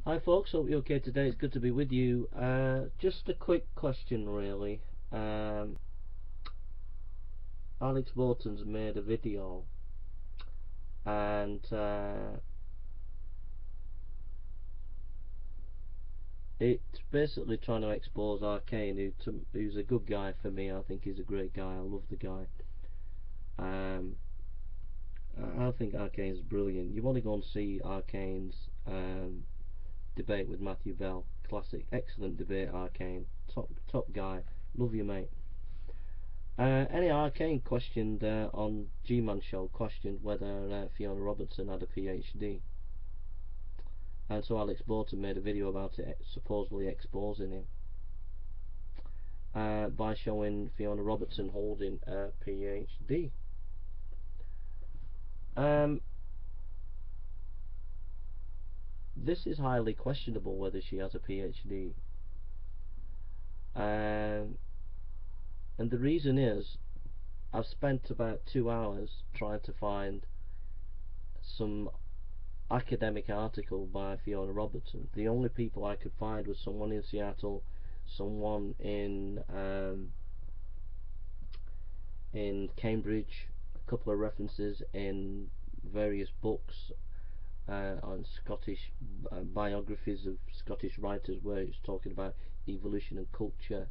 Hi folks, hope you're okay today. It's good to be with you. Just a quick question really. Alex Bolton's made a video and it's basically trying to expose Arcane, who's a good guy for me. I think he's a great guy. I love the guy. Um, I think Arcane's brilliant. You want to go and see Arcane's debate with Matthew Bell. Classic, excellent debate, Arcane. Top guy. Love you, mate. Any Arcane questioned on G-Man Show questioned whether Fiona Robertson had a PhD, and so Alex Bolton made a video about it, supposedly exposing him by showing Fiona Robertson holding a PhD. Um, this is highly questionable whether she has a PhD, and the reason is I've spent about 2 hours trying to find some academic article by Fiona Robertson. The only people I could find was someone in Seattle, someone in Cambridge, a couple of references in various books on Scottish biographies of Scottish writers where it's talking about evolution and culture.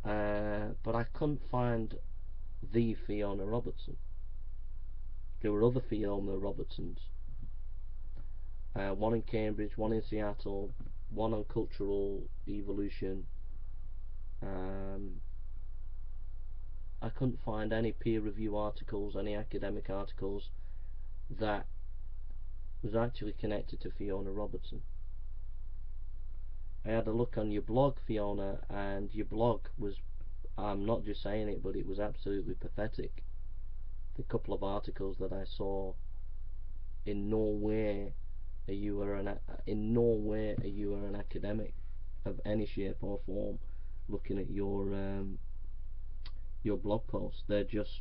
But I couldn't find the Fiona Robertson. There were other Fiona Robertsons, one in Cambridge, one in Seattle, one on cultural evolution. Um, I couldn't find any peer review articles, any academic articles that was actually connected to Fiona Robertson. I had a look on your blog, Fiona, and your blog was, I'm not just saying it, but it was absolutely pathetic. The couple of articles that I saw, in no way are you an academic of any shape or form. Looking at your blog posts, they're just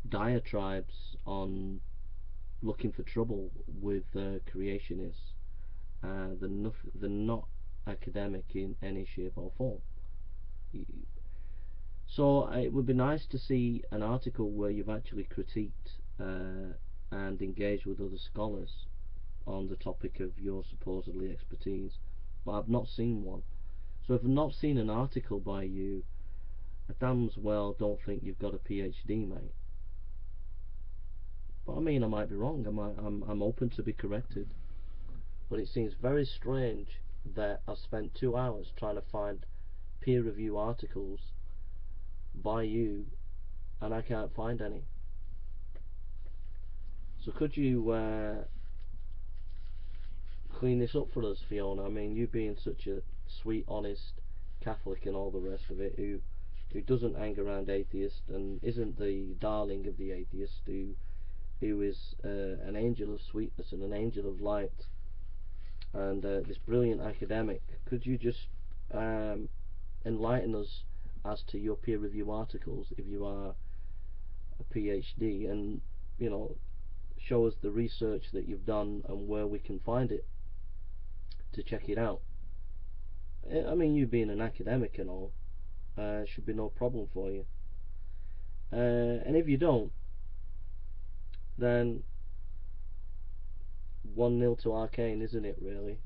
diatribes on looking for trouble with creationists. They're not academic in any shape or form. So it would be nice to see an article where you've actually critiqued and engaged with other scholars on the topic of your supposedly expertise, but I've not seen one. So if I've not seen an article by you, I damn well don't think you've got a PhD, mate. But I mean, I might be wrong. I'm open to be corrected. But it seems very strange that I've spent 2 hours trying to find peer review articles by you, and I can't find any. So could you clean this up for us, Fiona? I mean, you being such a sweet, honest Catholic and all the rest of it, who doesn't hang around atheists and isn't the darling of the atheist, who is an angel of sweetness and an angel of light, and this brilliant academic. Could you just enlighten us as to your peer review articles if you are a PhD, and you know, show us the research that you've done and where we can find it to check it out. I mean, you being an academic and all, should be no problem for you. And if you don't, then 1-0 to Arcane, isn't it, really?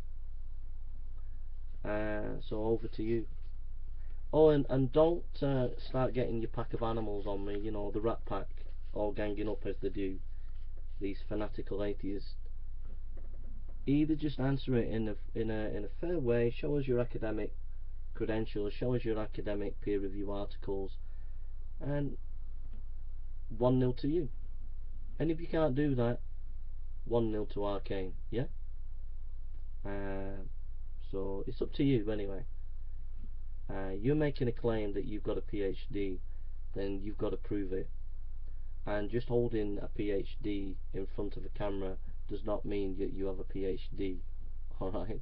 So over to you. Oh, and don't start getting your pack of animals on me, you know, the Rat Pack, all ganging up as they do, these fanatical atheists. Either just answer it in a fair way, show us your academic credentials, show us your academic peer review articles, and 1-0 to you. And if you can't do that, 1-0 to Arcane, yeah? So it's up to you anyway. You're making a claim that you've got a PhD, then you've got to prove it. And just holding a PhD in front of a camera does not mean that you have a PhD, alright?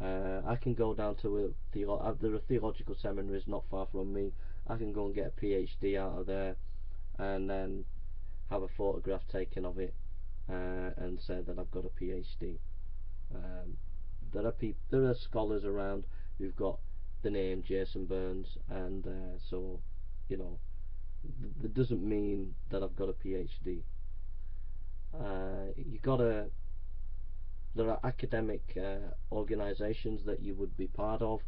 I can go down to there are theological seminaries not far from me. I can go and get a PhD out of there and then have a photograph taken of it and say that I've got a PhD. Um, there are scholars around who've got the name Jason Burns, and so you know, that doesn't mean that I've got a PhD. You gotta. There are academic organisations that you would be part of,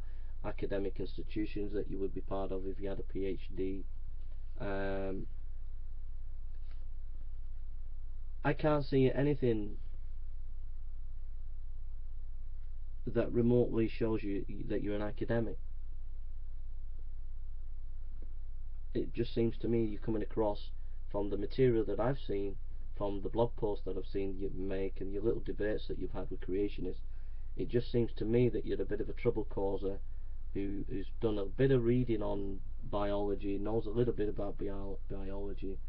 academic institutions that you would be part of if you had a PhD. Um, I can't see anything that remotely shows you that you're an academic. It just seems to me you're coming across, from the material that I've seen, from the blog posts that I've seen you make, and your little debates that you've had with creationists, it just seems to me that you're a bit of a trouble causer who's done a bit of reading on biology, knows a little bit about biology,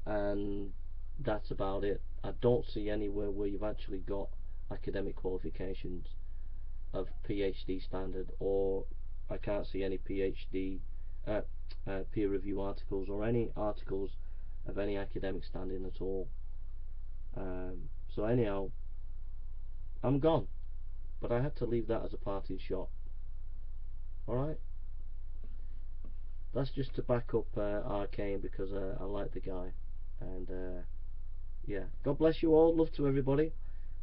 and that's about it. I don't see anywhere where you've actually got academic qualifications of PhD standard, or I can't see any PhD peer review articles or any articles of any academic standing at all. So anyhow, I'm gone, but I had to leave that as a parting shot. Alright, that's just to back up Arcane, because I like the guy, and yeah, God bless you all, love to everybody,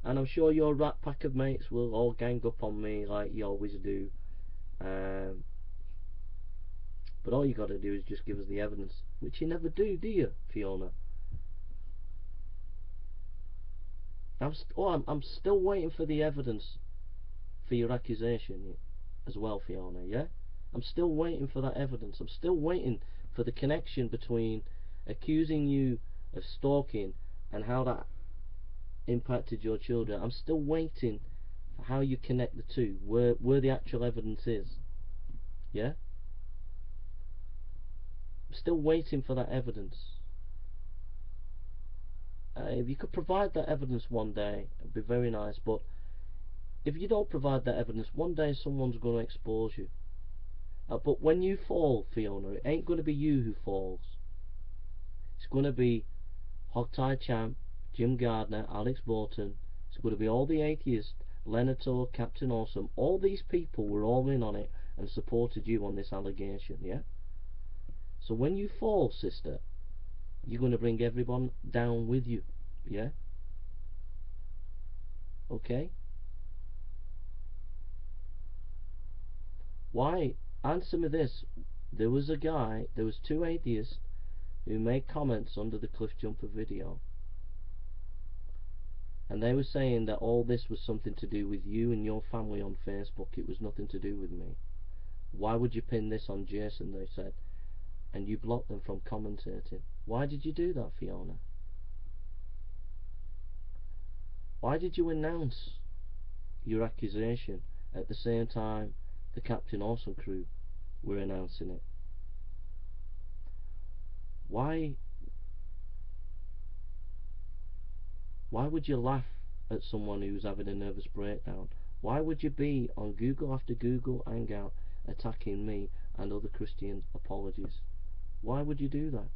and I'm sure your rat pack of mates will all gang up on me like you always do. But all you got to do is just give us the evidence, which you never do you, Fiona? I'm still waiting for the evidence for your accusation as well, Fiona, yeah? I'm still waiting for that evidence. I'm still waiting for the connection between accusing you of stalking and how that impacted your children. I'm still waiting for how you connect the two, where the actual evidence is, yeah? I'm still waiting for that evidence. If you could provide that evidence one day, it'd be very nice, but if you don't provide that evidence, one day someone's going to expose you. But when you fall, Fiona, it ain't going to be you who falls. It's going to be Hogtie Champ, Jim Gardner, Alex Bolton. It's going to be all the atheists, Lenator, Captain Awesome. All these people were all in on it and supported you on this allegation, yeah? So when you fall, sister, you're going to bring everyone down with you, yeah? Okay? Why? Answer me this. There was two atheists who made comments under the Cliff Jumper video, and they were saying that all this was something to do with you and your family on Facebook. It was nothing to do with me. Why would you pin this on Jason, they said, and you blocked them from commentating? Why did you do that, Fiona? Why did you announce your accusation at the same time the Captain Awesome crew were announcing it? Why would you laugh at someone who's having a nervous breakdown? Why would you be on Google after Google Hangout attacking me and other Christian apologies? Why would you do that?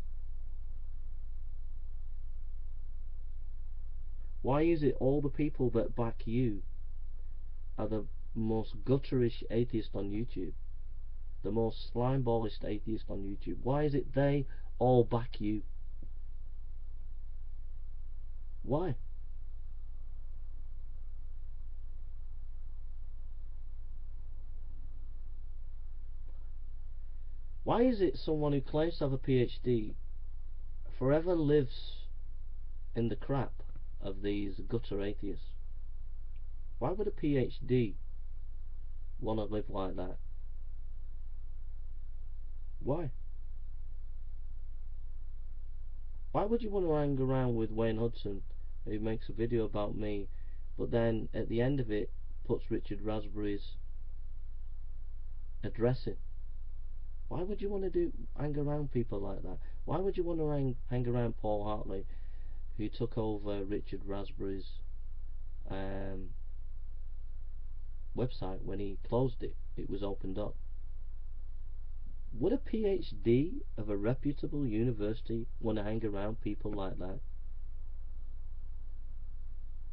Why is it all the people that back you are the most gutterish atheist on YouTube? The most slimeballist atheist on YouTube? Why is it they all back you? Why? Why is it someone who claims to have a PhD forever lives in the crap of these gutter atheists? Why would a PhD want to live like that? Why? Why would you want to hang around with Wayne Hudson, who makes a video about me, but then at the end of it puts Richard Raspberry's address in? Why would you want to hang around people like that? Why would you want to hang around Paul Hartley, who took over Richard Raspberry's website when he closed it? It was opened up. Would a PhD of a reputable university want to hang around people like that?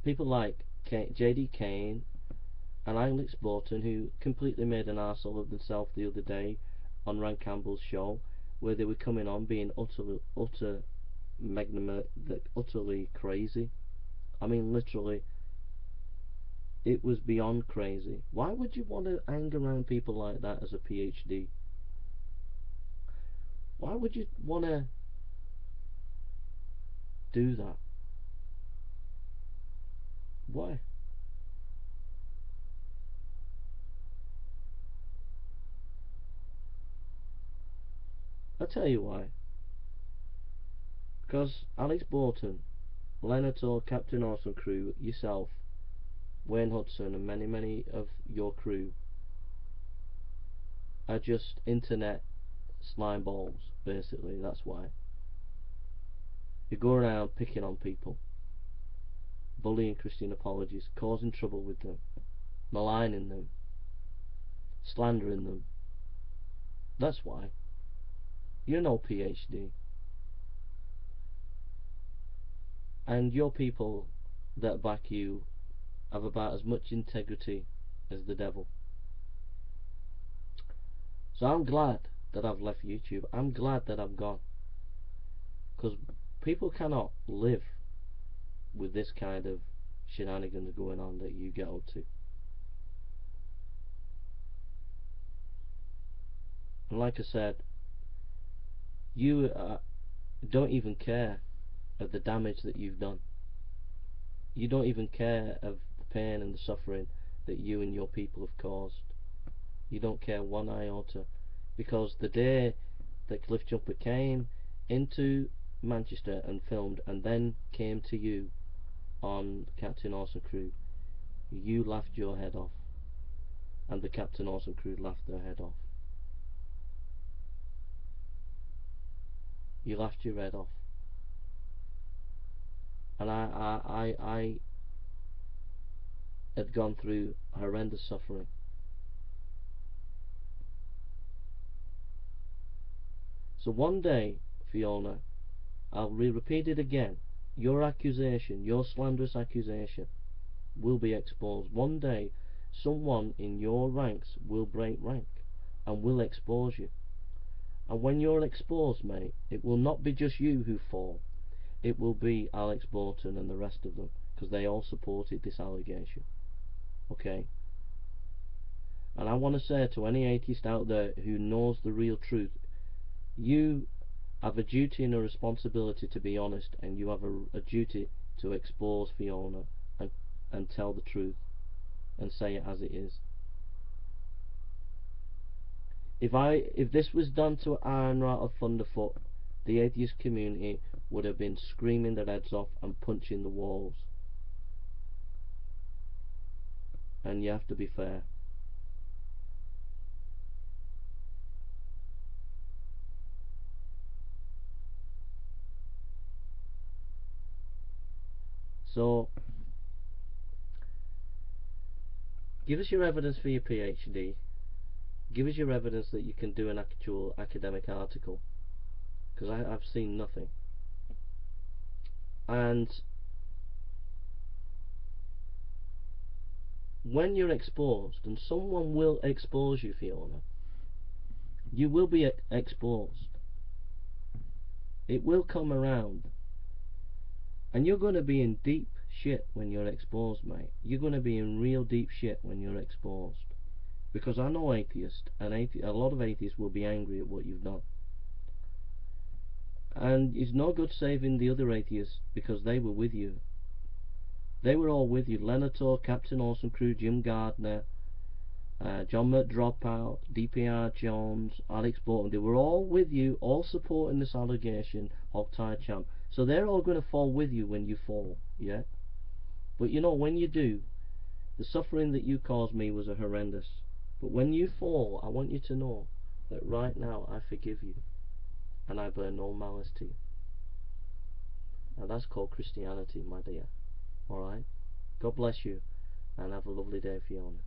people like J.D. Kane and Alex Borton, who completely made an arsehole of themselves the other day on Rand Campbell's show, where they were coming on being utterly crazy. I mean, literally, it was beyond crazy. Why would you want to hang around people like that as a PhD? Why would you want to do that? Why? I'll tell you why. Because Alex Borton, Leonard Orr, Captain Awesome crew, yourself, Wayne Hudson, and many of your crew are just internet slime balls, basically. That's why. You go around picking on people, bullying Christian apologists, causing trouble with them, maligning them, slandering them. That's why. You're no PhD. And your people that back you have about as much integrity as the devil. So I'm glad that I've left YouTube. I'm glad that I'm gone. Because people cannot live with this kind of shenanigans going on that you get up to. And like I said, you don't even care of the damage that you've done. You don't even care of the pain and the suffering that you and your people have caused. You don't care one iota, because the day that Cliff Jumper came into Manchester and filmed and then came to you on Captain Awesome crew, you laughed your head off, and the Captain Awesome crew laughed their head off. You laughed your head off. And I had gone through horrendous suffering. So one day, Fiona, I'll repeat it again, your accusation, your slanderous accusation, will be exposed. One day, someone in your ranks will break rank and will expose you. And when you're exposed, mate, it will not be just you who fall. It will be Alex Borton and the rest of them, because they all supported this allegation. Okay? And I want to say to any atheist out there who knows the real truth, you have a duty and a responsibility to be honest, and you have a duty to expose Fiona and tell the truth and say it as it is. If this was done to Iron Rat of Thunderfoot, the atheist community would have been screaming their heads off and punching the walls. And you have to be fair. So, give us your evidence for your PhD. Give us your evidence that you can do an actual academic article, because I've seen nothing. And when you're exposed, and someone will expose you, Fiona, you will be exposed. It will come around, and you're going to be in deep shit when you're exposed, mate. You're going to be in real deep shit when you're exposed. Because I know atheists, and a lot of atheists will be angry at what you've done. And it's no good saving the other atheists, because they were with you. They were all with you. Leonard Orr, Captain Awesome crew, Jim Gardner, John Mert Dropout, DPR Jones, Alex Borton. They were all with you, all supporting this allegation, Hogtie Champ. So they're all going to fall with you when you fall, yeah? But you know, when you do, the suffering that you caused me was horrendous. But when you fall, I want you to know that right now I forgive you, and I bear no malice to you. And that's called Christianity, my dear. Alright? God bless you, and have a lovely day, Fiona.